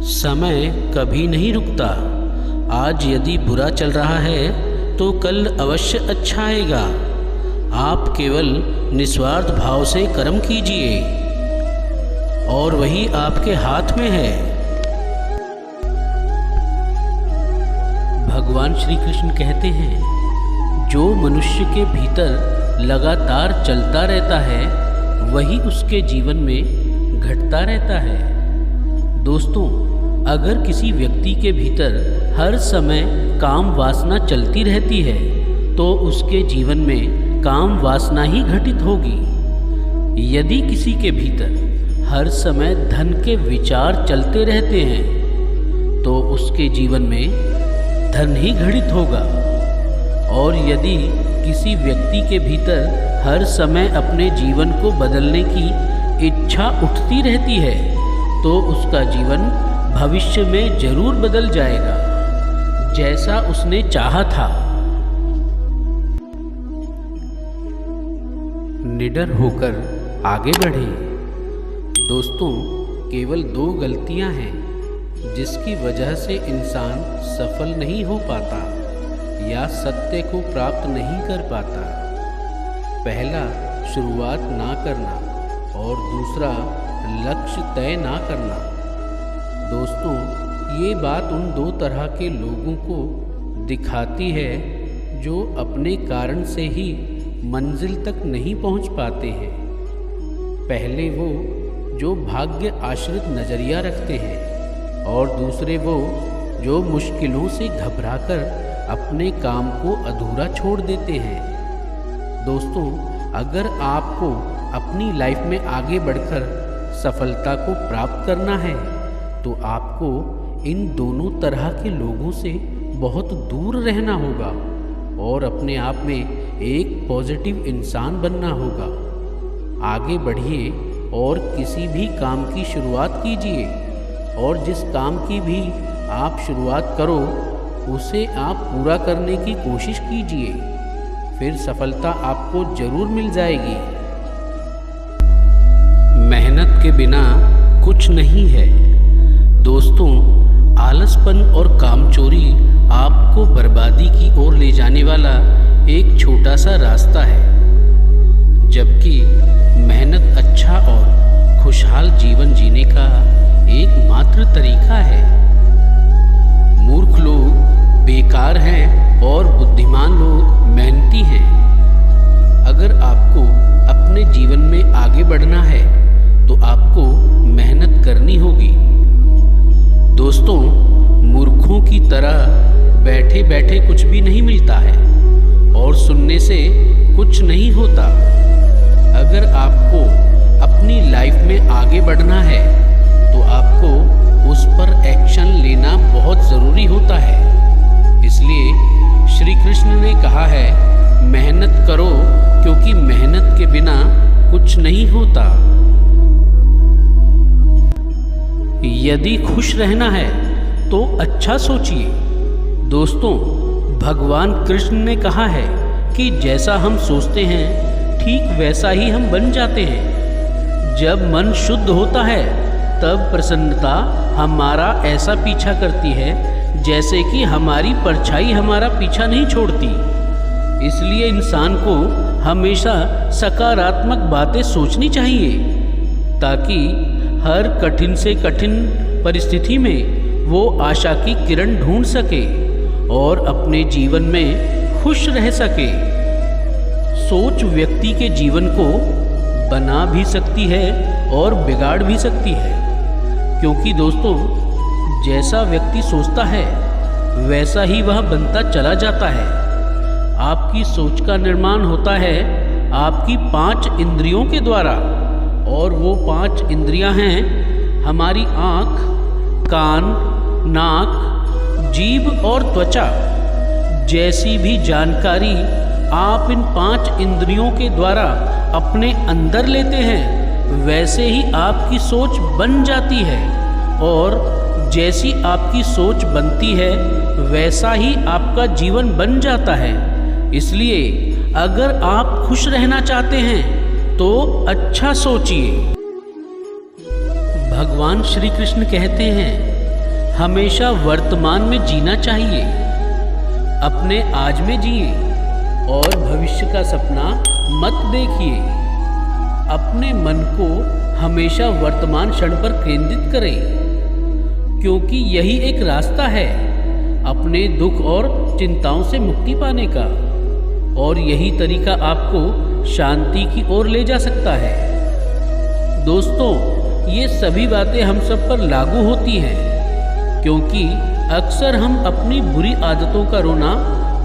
समय कभी नहीं रुकता। आज यदि बुरा चल रहा है तो कल अवश्य अच्छा आएगा। आप केवल निस्वार्थ भाव से कर्म कीजिए और वही आपके हाथ में है। भगवान श्री कृष्ण कहते हैं, जो मनुष्य के भीतर लगातार चलता रहता है वही उसके जीवन में घटता रहता है। दोस्तों, अगर किसी व्यक्ति के भीतर हर समय काम वासना चलती रहती है तो उसके जीवन में काम वासना ही घटित होगी। यदि किसी के भीतर हर समय धन के विचार चलते रहते हैं तो उसके जीवन में धन ही घटित होगा। और यदि किसी व्यक्ति के भीतर हर समय अपने जीवन को बदलने की इच्छा उठती रहती है तो उसका जीवन भविष्य में जरूर बदल जाएगा, जैसा उसने चाहा था। निडर होकर आगे बढ़ें। दोस्तों, केवल 2 गलतियां हैं जिसकी वजह से इंसान सफल नहीं हो पाता या सत्य को प्राप्त नहीं कर पाता। पहला, शुरुआत ना करना और दूसरा, लक्ष्य तय ना करना। दोस्तों, ये बात उन 2 तरह के लोगों को दिखाती है जो अपने कारण से ही मंजिल तक नहीं पहुंच पाते हैं। पहले वो जो भाग्य आश्रित नज़रिया रखते हैं और दूसरे वो जो मुश्किलों से घबराकर अपने काम को अधूरा छोड़ देते हैं। दोस्तों, अगर आपको अपनी लाइफ में आगे बढ़कर सफलता को प्राप्त करना है तो आपको इन दोनों तरह के लोगों से बहुत दूर रहना होगा और अपने आप में एक पॉजिटिव इंसान बनना होगा। आगे बढ़िए और किसी भी काम की शुरुआत कीजिए और जिस काम की भी आप शुरुआत करो उसे आप पूरा करने की कोशिश कीजिए, फिर सफलता आपको जरूर मिल जाएगी। मेहनत के बिना कुछ नहीं है। दोस्तों, आलसपन और कामचोरी आपको बर्बादी की ओर ले जाने वाला एक छोटा सा रास्ता है, जबकि मेहनत अच्छा और खुशहाल जीवन जीने का एकमात्र तरीका है। मूर्ख लोग बेकार हैं और बुद्धिमान लोग मेहनती हैं। अगर आपको अपने जीवन में आगे बढ़ना है तो आपको मेहनत करनी होगी। दोस्तों, मूर्खों की तरह बैठे बैठे कुछ भी नहीं मिलता है और सुनने से कुछ नहीं होता। अगर आपको अपनी लाइफ में आगे बढ़ना है तो आपको उस पर एक्शन लेना बहुत ज़रूरी होता है। इसलिए श्री कृष्ण ने कहा है, मेहनत करो क्योंकि मेहनत के बिना कुछ नहीं होता। यदि खुश रहना है तो अच्छा सोचिए। दोस्तों, भगवान कृष्ण ने कहा है कि जैसा हम सोचते हैं ठीक वैसा ही हम बन जाते हैं। जब मन शुद्ध होता है तब प्रसन्नता हमारा ऐसा पीछा करती है जैसे कि हमारी परछाई हमारा पीछा नहीं छोड़ती। इसलिए इंसान को हमेशा सकारात्मक बातें सोचनी चाहिए ताकि हर कठिन से कठिन परिस्थिति में वो आशा की किरण ढूंढ सके और अपने जीवन में खुश रह सके। सोच व्यक्ति के जीवन को बना भी सकती है और बिगाड़ भी सकती है, क्योंकि दोस्तों, जैसा व्यक्ति सोचता है वैसा ही वह बनता चला जाता है। आपकी सोच का निर्माण होता है आपकी 5 इंद्रियों के द्वारा, और वो 5 इंद्रियां हैं हमारी आँख, कान, नाक, जीभ और त्वचा। जैसी भी जानकारी आप इन 5 इंद्रियों के द्वारा अपने अंदर लेते हैं वैसे ही आपकी सोच बन जाती है, और जैसी आपकी सोच बनती है वैसा ही आपका जीवन बन जाता है। इसलिए अगर आप खुश रहना चाहते हैं तो अच्छा सोचिए। भगवान श्री कृष्ण कहते हैं, हमेशा वर्तमान में जीना चाहिए। अपने आज में जिए और भविष्य का सपना मत देखिए। अपने मन को हमेशा वर्तमान क्षण पर केंद्रित करें, क्योंकि यही एक रास्ता है अपने दुख और चिंताओं से मुक्ति पाने का, और यही तरीका आपको शांति की ओर ले जा सकता है। दोस्तों, ये सभी बातें हम सब पर लागू होती हैं, क्योंकि अक्सर हम अपनी बुरी आदतों का रोना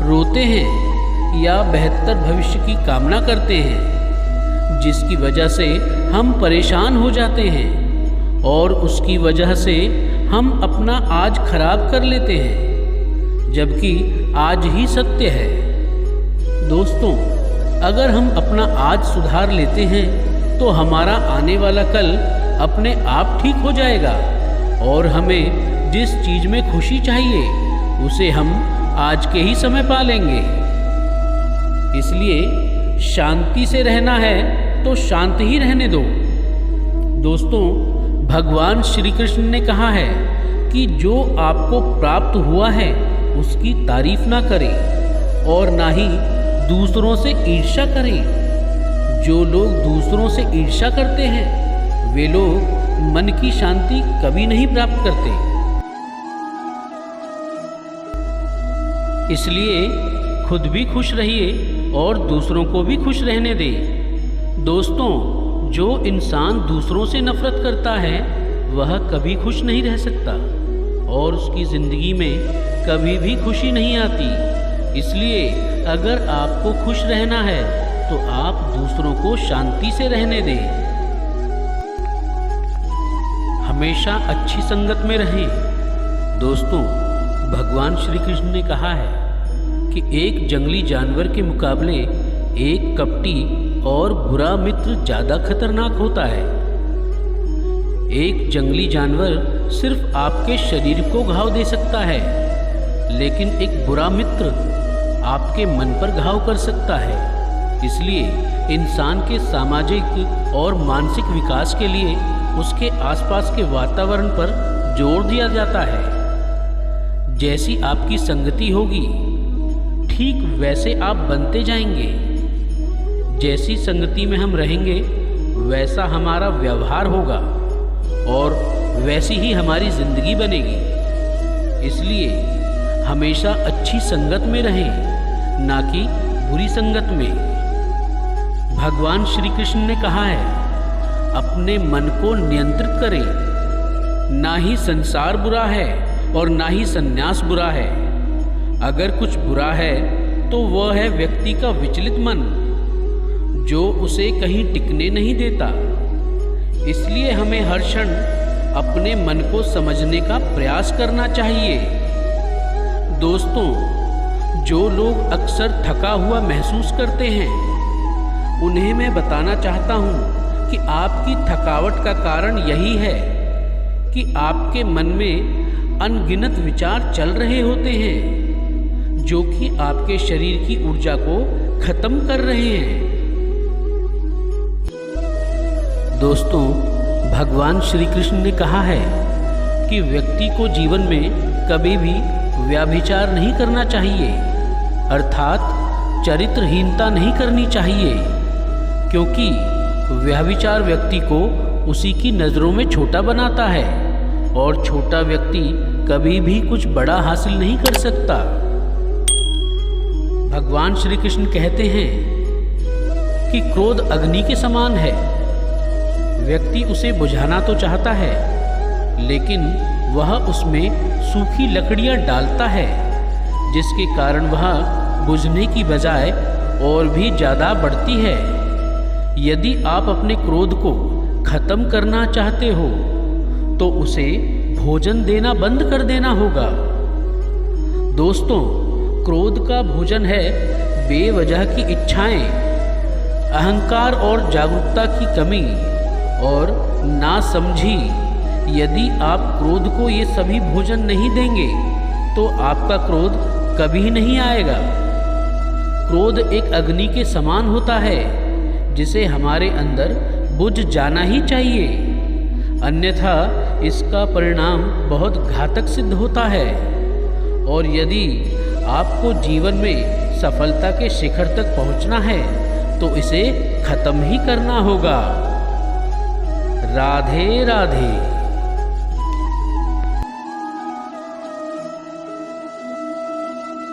रोते हैं या बेहतर भविष्य की कामना करते हैं, जिसकी वजह से हम परेशान हो जाते हैं और उसकी वजह से हम अपना आज खराब कर लेते हैं, जबकि आज ही सत्य है। दोस्तों, अगर हम अपना आज सुधार लेते हैं तो हमारा आने वाला कल अपने आप ठीक हो जाएगा, और हमें जिस चीज़ में खुशी चाहिए उसे हम आज के ही समय पा लेंगे। इसलिए शांति से रहना है तो शांत ही रहने दो। दोस्तों, भगवान श्री कृष्ण ने कहा है कि जो आपको प्राप्त हुआ है उसकी तारीफ ना करें और ना ही दूसरों से ईर्ष्या करें। जो लोग दूसरों से ईर्ष्या करते हैं वे लोग मन की शांति कभी नहीं प्राप्त करते। इसलिए खुद भी खुश रहिए और दूसरों को भी खुश रहने दें। दोस्तों, जो इंसान दूसरों से नफरत करता है वह कभी खुश नहीं रह सकता और उसकी ज़िंदगी में कभी भी खुशी नहीं आती। इसलिए अगर आपको खुश रहना है तो आप दूसरों को शांति से रहने दें। हमेशा अच्छी संगत में रहें। दोस्तों, भगवान श्री कृष्ण ने कहा है कि एक जंगली जानवर के मुकाबले एक कपटी और बुरा मित्र ज़्यादा खतरनाक होता है। एक जंगली जानवर सिर्फ आपके शरीर को घाव दे सकता है, लेकिन एक बुरा मित्र आपके मन पर घाव कर सकता है। इसलिए इंसान के सामाजिक और मानसिक विकास के लिए उसके आसपास के वातावरण पर जोर दिया जाता है। जैसी आपकी संगति होगी ठीक वैसे आप बनते जाएंगे। जैसी संगति में हम रहेंगे वैसा हमारा व्यवहार होगा और वैसी ही हमारी जिंदगी बनेगी। इसलिए हमेशा अच्छी संगत में रहें, ना कि बुरी संगत में। भगवान श्री कृष्ण ने कहा है, अपने मन को नियंत्रित करें। ना ही संसार बुरा है और ना ही संन्यास बुरा है। अगर कुछ बुरा है तो वह है व्यक्ति का विचलित मन, जो उसे कहीं टिकने नहीं देता। इसलिए हमें हर क्षण अपने मन को समझने का प्रयास करना चाहिए। दोस्तों, जो लोग अक्सर थका हुआ महसूस करते हैं उन्हें मैं बताना चाहता हूँ कि आपकी थकावट का कारण यही है कि आपके मन में अनगिनत विचार चल रहे होते हैं जो कि आपके शरीर की ऊर्जा को खत्म कर रहे हैं। दोस्तों, भगवान श्री कृष्ण ने कहा है कि व्यक्ति को जीवन में कभी भी व्याभिचार नहीं करना चाहिए, अर्थात चरित्रहीनता नहीं करनी चाहिए, क्योंकि व्याभिचार व्यक्ति को उसी की नज़रों में छोटा बनाता है और छोटा व्यक्ति कभी भी कुछ बड़ा हासिल नहीं कर सकता। भगवान श्री कृष्ण कहते हैं कि क्रोध अग्नि के समान है। व्यक्ति उसे बुझाना तो चाहता है, लेकिन वह उसमें सूखी लकड़ियां डालता है, जिसके कारण वह बुझने की बजाय और भी ज़्यादा बढ़ती है। यदि आप अपने क्रोध को खत्म करना चाहते हो तो उसे भोजन देना बंद कर देना होगा। दोस्तों, क्रोध का भोजन है बेवजह की इच्छाएं, अहंकार और जागरूकता की कमी और नासमझी। यदि आप क्रोध को ये सभी भोजन नहीं देंगे तो आपका क्रोध कभी नहीं आएगा। क्रोध एक अग्नि के समान होता है जिसे हमारे अंदर बुझ जाना ही चाहिए, अन्यथा इसका परिणाम बहुत घातक सिद्ध होता है। और यदि आपको जीवन में सफलता के शिखर तक पहुंचना है तो इसे खत्म ही करना होगा। राधे राधे।